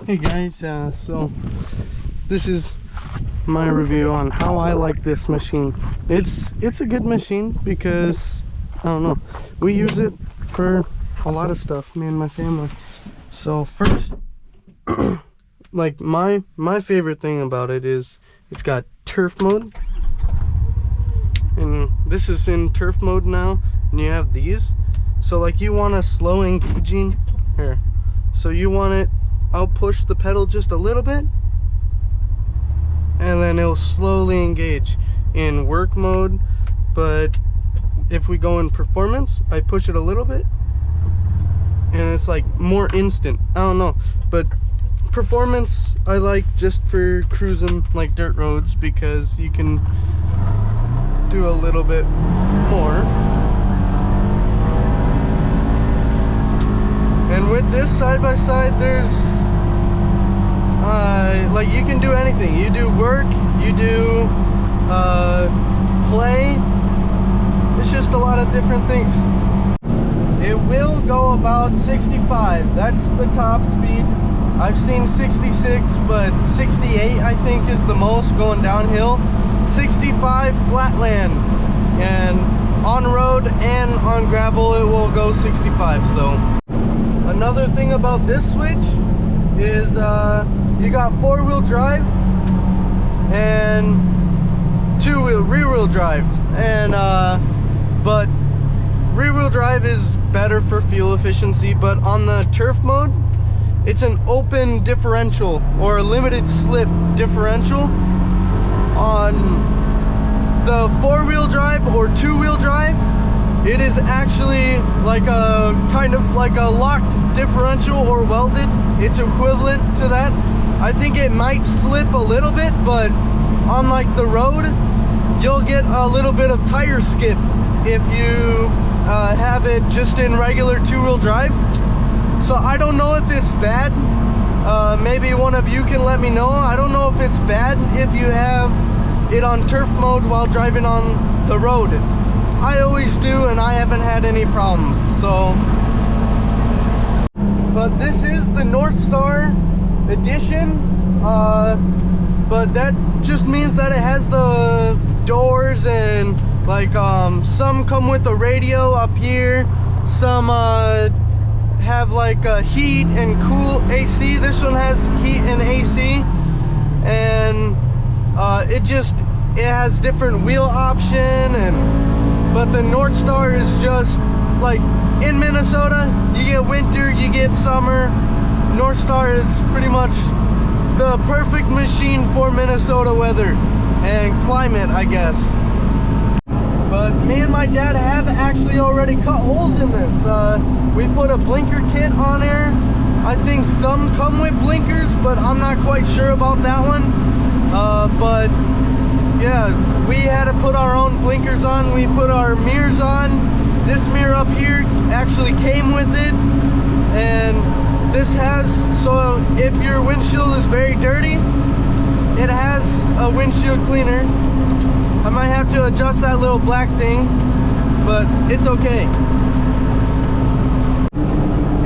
Hey guys, so this is my review on how I like this machine. It's a good machine because, I don't know, we use it for a lot of stuff, me and my family. So first, like my favorite thing about it is it's got turf mode, and this is in turf mode now, and you have these. So like you want a slow engaging here, so you want it, I'll push the pedal just a little bit and then it'll slowly engage in work mode. But if we go in performance, I push it a little bit and it's like more instant. I don't know, but performance I like just for cruising like dirt roads because you can do a little bit more. And with this side by side, there's like you can do anything. You do work, you do play. It's just a lot of different things. It will go about 65. That's the top speed. I've seen 66, but 68 I think is the most going downhill. 65 flatland, and on road and on gravel it will go 65. So another thing about this switch is you got four-wheel drive and rear-wheel drive, and but rear-wheel drive is better for fuel efficiency. But on the turf mode, it's an open differential or a limited slip differential. On the four-wheel drive or two-wheel drive, it is actually like a kind of like a locked differential or welded. It's equivalent to that. I think it might slip a little bit, but on like the road, you'll get a little bit of tire skip if you have it just in regular two-wheel drive. So I don't know if it's bad. Maybe one of you can let me know. I don't know if it's bad if you have it on turf mode while driving on the road. I always do, and I haven't had any problems. So, but this is the Northstar edition, but that just means that it has the doors, and like some come with a radio up here, some have like heat and cool AC. This one has heat and AC, and it has different wheel option. But the Northstar is just like, in Minnesota, you get winter, you get summer. Northstar is pretty much the perfect machine for Minnesota weather and climate, I guess. But me and my dad have actually already cut holes in this. We put a blinker kit on there. I think some come with blinkers, but I'm not quite sure about that one. But yeah, we had to put our own blinkers on. We put our mirrors on. This mirror up here actually came with it, and this has, so if your windshield is very dirty, it has a windshield cleaner. I might have to adjust that little black thing, but it's okay.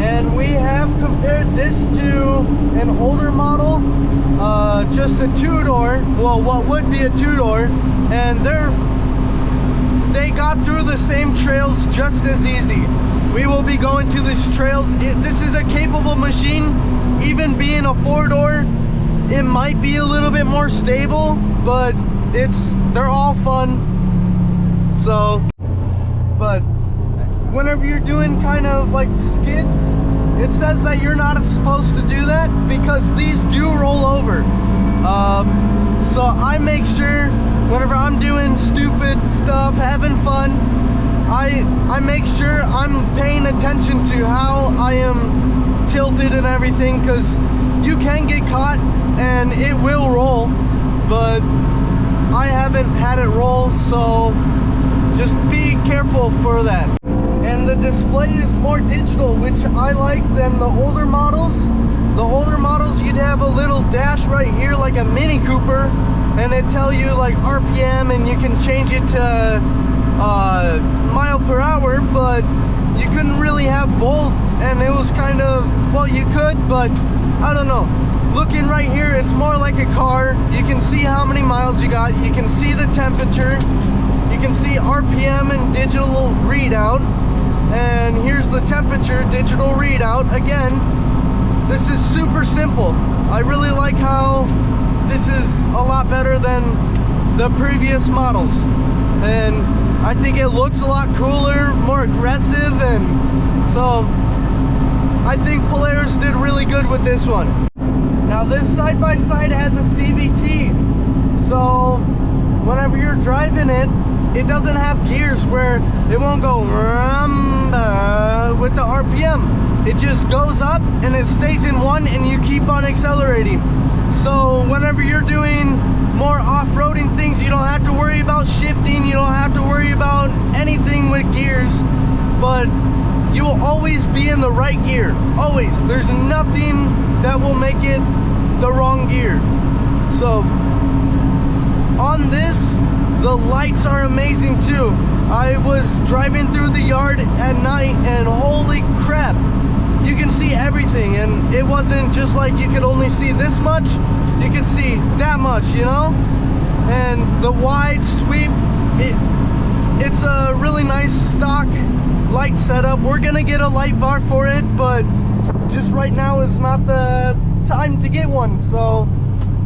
And we have compared this to an older model, just a two-door, well, what would be a two-door, and they got through the same trails just as easy. We will be going to these trails. This is a capable machine. Even being a four-door, it might be a little bit more stable, but they're all fun. So, but whenever you're doing kind of like skids, it says that you're not supposed to do that because these do roll over. So I make sure whenever I'm doing stupid stuff, having fun, I make sure I'm paying attention to how I am tilted and everything, because you can get caught and it will roll, but I haven't had it roll, so just be careful for that. And the display is more digital, which I like than the older models. The older models, you'd have a little dash right here like a Mini Cooper, and it'd tell you like RPM, and you can change it to mile per hour, but you couldn't really have both. And it was kind of, well, you could, but I don't know. looking right here, it's more like a car. You can see how many miles you got. You can see the temperature. You can see RPM and digital readout. And here's the temperature, digital readout. Again, this is super simple. I really like how this is a lot better than the previous models. And I think it looks a lot cooler, more aggressive, and so I think Polaris did really good with this one. Now this side-by-side has a CVT, so whenever you're driving it, it doesn't have gears where it won't go with the RPM. It just goes up and it stays in one and you keep on accelerating. So whenever you're doing more off-roading things, you don't have to worry about shifting, you don't have to worry about anything with gears, but you will always be in the right gear, always. There's nothing that will make it the wrong gear. So on this, the lights are amazing too. I was driving through the yard at night and holy crap, you can see everything. And it wasn't just like you could only see this much, you could see that much, you know? And the wide sweep, it's a really nice stock light setup. We're gonna get a light bar for it, but just right now is not the time to get one. So,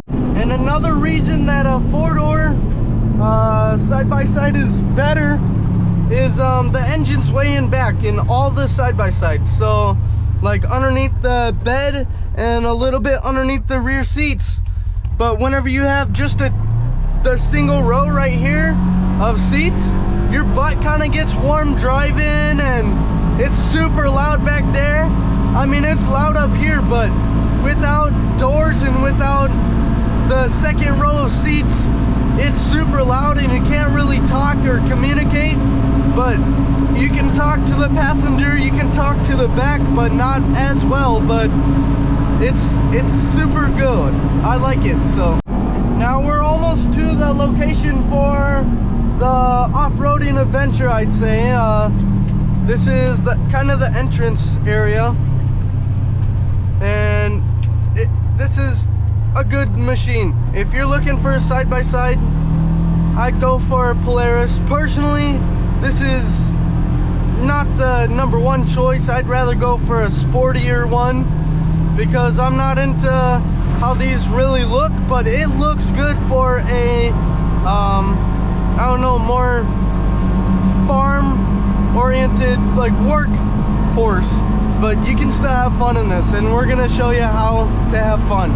and another reason that a four-door side-by-side is better is the engine's way in back in all the side-by-sides. So like underneath the bed and a little bit underneath the rear seats. But whenever you have just the single row right here of seats, your butt kind of gets warm driving, and it's super loud back there. I mean, it's loud up here, but without doors and without the second row of seats, it's super loud and you can't really talk or communicate. But you can talk to the passenger, you can talk to the back, but not as well. But it's super good. I like it. So now we're almost to the location for the off-roading adventure, I'd say. This is the kind of the entrance area, and this is a good machine. If you're looking for a side-by-side, I'd go for Polaris. Personally, this is not the #1 choice. I'd rather go for a sportier one because I'm not into how these really look, but it looks good for a I don't know, more farm oriented, like work horse. But you can still have fun in this, and we're gonna show you how to have fun.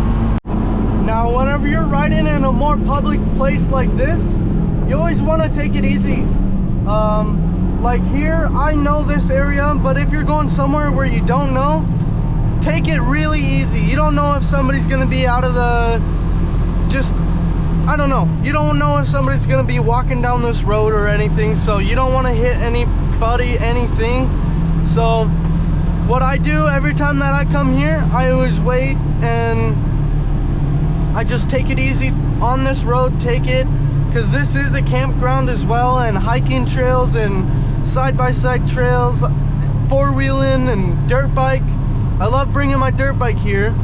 Now whenever you're riding in a more public place like this, you always want to take it easy. Like here, I know this area, but if you're going somewhere where you don't know, take it really easy. You don't know if somebody's gonna be out of the, I don't know. You don't know if somebody's gonna be walking down this road or anything, so you don't want to hit anybody, anything. So what I do every time that I come here, I always wait and I just take it easy on this road, because this is a campground as well, and hiking trails and side-by-side trails, four-wheeling and dirt bike. I love bringing my dirt bike here,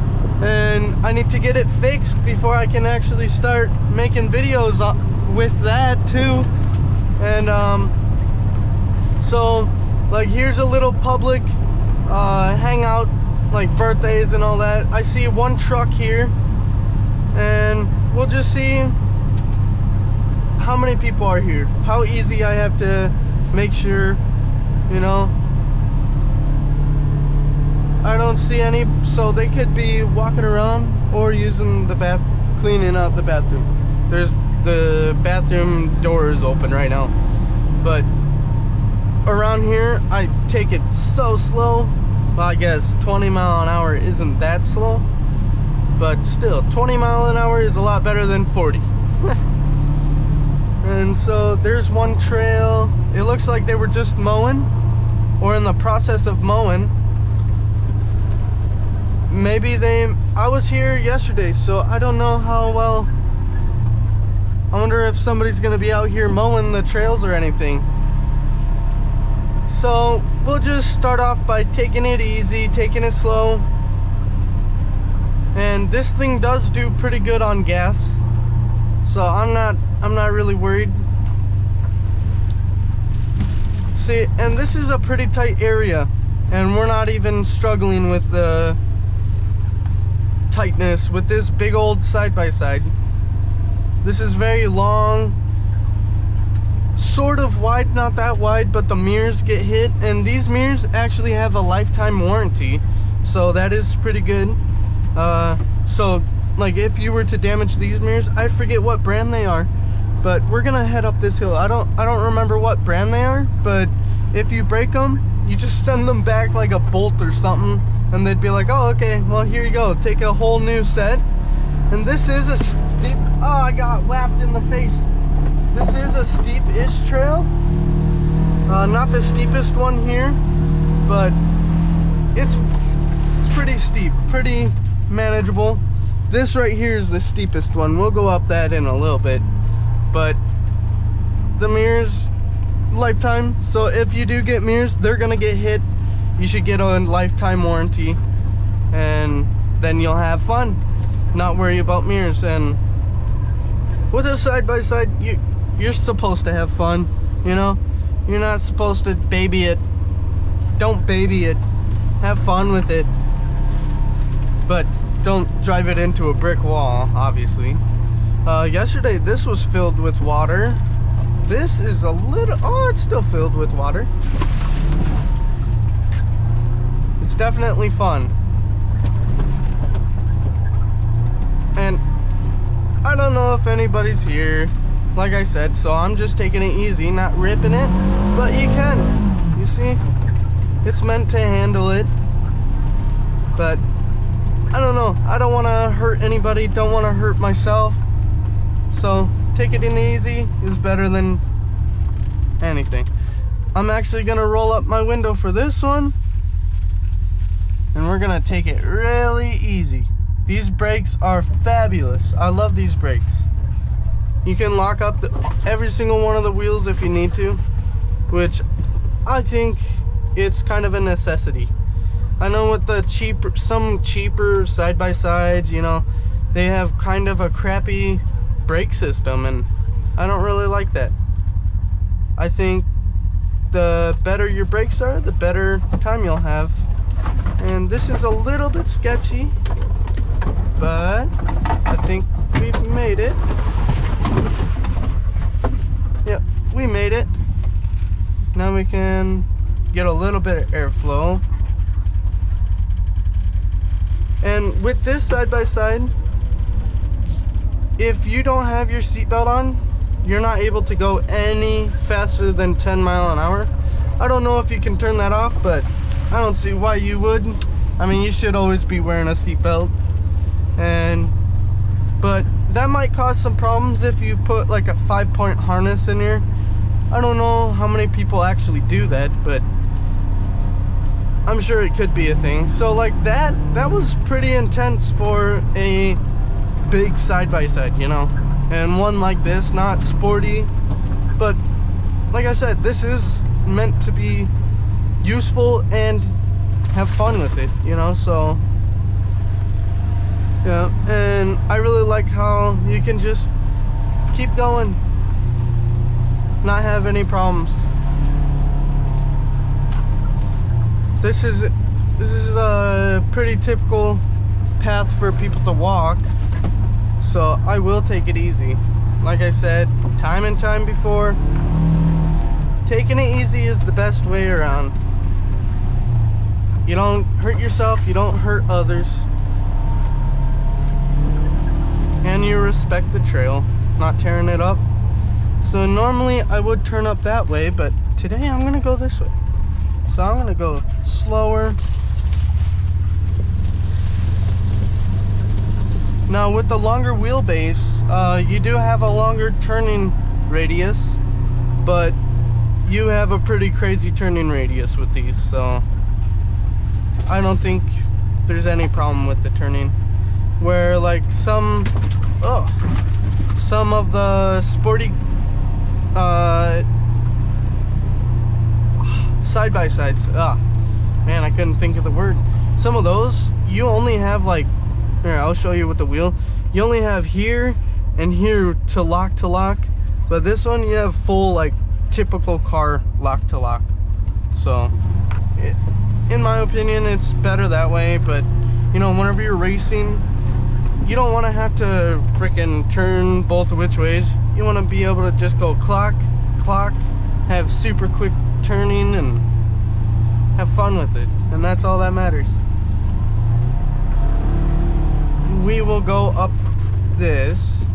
and I need to get it fixed before I can actually start making videos with that too. And so like here's a little public hangout, like birthdays and all that. I see one truck here, and we'll just see how many people are here, how easy I have to make sure, you know. I don't see any, so they could be walking around or using the cleaning out the bathroom. There's the bathroom door is open right now. But around here, I take it so slow. Well, I guess 20 mile an hour isn't that slow, but still 20 mile an hour is a lot better than 40. And so there's one trail. It looks like they were just mowing or in the process of mowing. Maybe I was here yesterday, so I don't know how well. I wonder if somebody's gonna be out here mowing the trails or anything. So we'll just start off by taking it easy, taking it slow, and this thing does do pretty good on gas, so I'm not really worried. See, and this is a pretty tight area, and we're not even struggling with the tightness with this big old side-by-side. This is very long, sort of wide, not that wide, but the mirrors get hit, and these mirrors actually have a lifetime warranty, so that is pretty good. So like if you were to damage these mirrors, I forget what brand they are, but we're gonna head up this hill. I don't remember what brand they are, but if you break them, you just send them back like a bolt or something, and they'd be like, oh, okay, well, here you go, take a whole new set. And this is a steep, oh, I got whapped in the face. This is a steep-ish trail. Not the steepest one here, but it's pretty steep, pretty manageable. This right here is the steepest one. We'll go up that in a little bit, but the mirrors, lifetime. So if you do get mirrors, they're gonna get hit. You should get a lifetime warranty, and then you'll have fun, not worry about mirrors. And with a side-by-side, you're supposed to have fun, you know? You're not supposed to baby it. Don't baby it. Have fun with it, but don't drive it into a brick wall, obviously. Yesterday this was filled with water. This is a little, oh, it's still filled with water. It's definitely fun. And I don't know if anybody's here, like I said, so I'm just taking it easy, not ripping it, but you can. You see? It's meant to handle it. But I don't know. I don't want to hurt anybody, don't want to hurt myself. So take it in easy is better than anything. I'm actually gonna roll up my window for this one, and we're gonna take it really easy. These brakes are fabulous. I love these brakes. You can lock up every single one of the wheels if you need to, which I think it's kind of a necessity. I know with the some cheaper side-by-sides, you know, they have kind of a crappy brake system, and I don't really like that. I think the better your brakes are, the better time you'll have. And this is a little bit sketchy, but I think we've made it. Yep, we made it. Now we can get a little bit of airflow. And with this side-by-side, if you don't have your seatbelt on, you're not able to go any faster than 10 miles an hour. I don't know if you can turn that off, but I don't see why you would. I mean, you should always be wearing a seatbelt. But that might cause some problems if you put like a 5-point harness in here. I don't know how many people actually do that, but I'm sure it could be a thing. So like that was pretty intense for a big side-by-side, you know, and one like this, not sporty, but like I said, this is meant to be useful and have fun with it, you know. So yeah, and I really like how you can just keep going, not have any problems. This is a pretty typical path for people to walk, so I will take it easy. Like I said, time and time before, taking it easy is the best way around. You don't hurt yourself, you don't hurt others, and you respect the trail, not tearing it up. So normally I would turn up that way, but today I'm gonna go this way. So I'm gonna go slower. Now with the longer wheelbase, you do have a longer turning radius, but you have a pretty crazy turning radius with these, so I don't think there's any problem with the turning. Where like some of the sporty side-by-sides, man, I couldn't think of the word. Some of those, you only have like Here, I'll show you with the wheel. You only have here and here to lock, but this one you have full, like, typical car lock to lock. So in my opinion, it's better that way. But you know, whenever you're racing, you don't want to have to freaking turn both which ways. You want to be able to just go clock, have super quick turning and have fun with it, and that's all that matters. We will go up this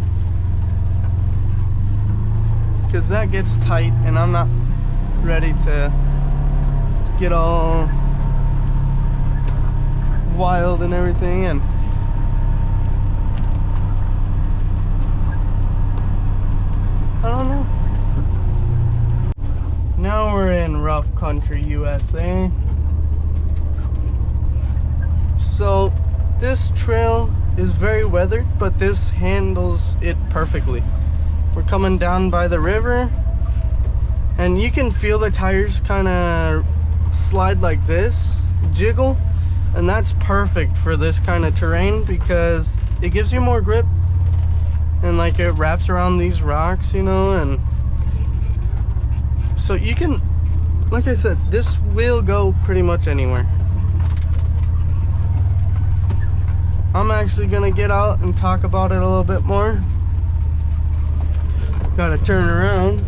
because that gets tight and I'm not ready to get all wild and everything. And I don't know. Now we're in rough country USA. So this trail is very weathered, but this handles it perfectly. We're coming down by the river and you can feel the tires kind of slide like this, jiggle, and that's perfect for this kind of terrain because it gives you more grip and like it wraps around these rocks, you know. And so you can, like I said, this will go pretty much anywhere. I'm actually gonna get out and talk about it a little bit more. Gotta turn around.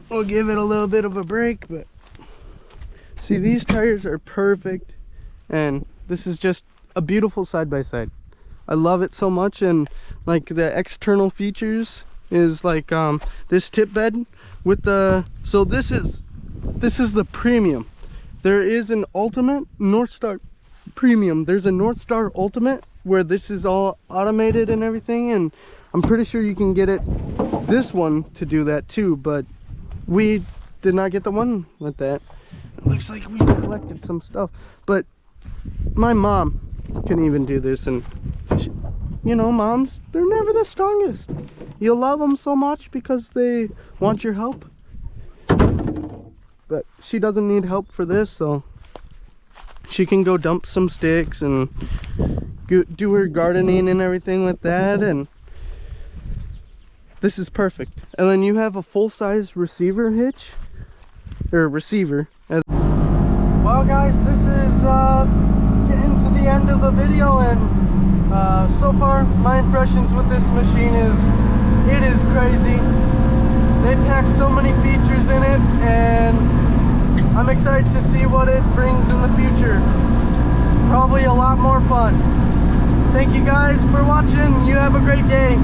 We'll give it a little bit of a break, but see, these tires are perfect, and this is just a beautiful side-by-side. I love it so much. And like the external features is like this tip bed with the, so this is the premium. There is an ultimate Northstar premium. There's a Northstar ultimate where this is all automated and everything, and I'm pretty sure you can get this one to do that too, but we did not get the one with that. It looks like we collected some stuff, but my mom can even do this. And she, you know, moms, they're never the strongest. You love them so much because they want your help, but she doesn't need help for this, so she can go dump some sticks and do her gardening and everything with that. And this is perfect. And then you have a full-size receiver hitch, or receiver. Well guys, this is getting to the end of the video, and so far my impressions with this machine is, it is crazy. They packed so many features in it, and I'm excited to see what it brings in the future. Probably a lot more fun. Thank you guys for watching. You have a great day.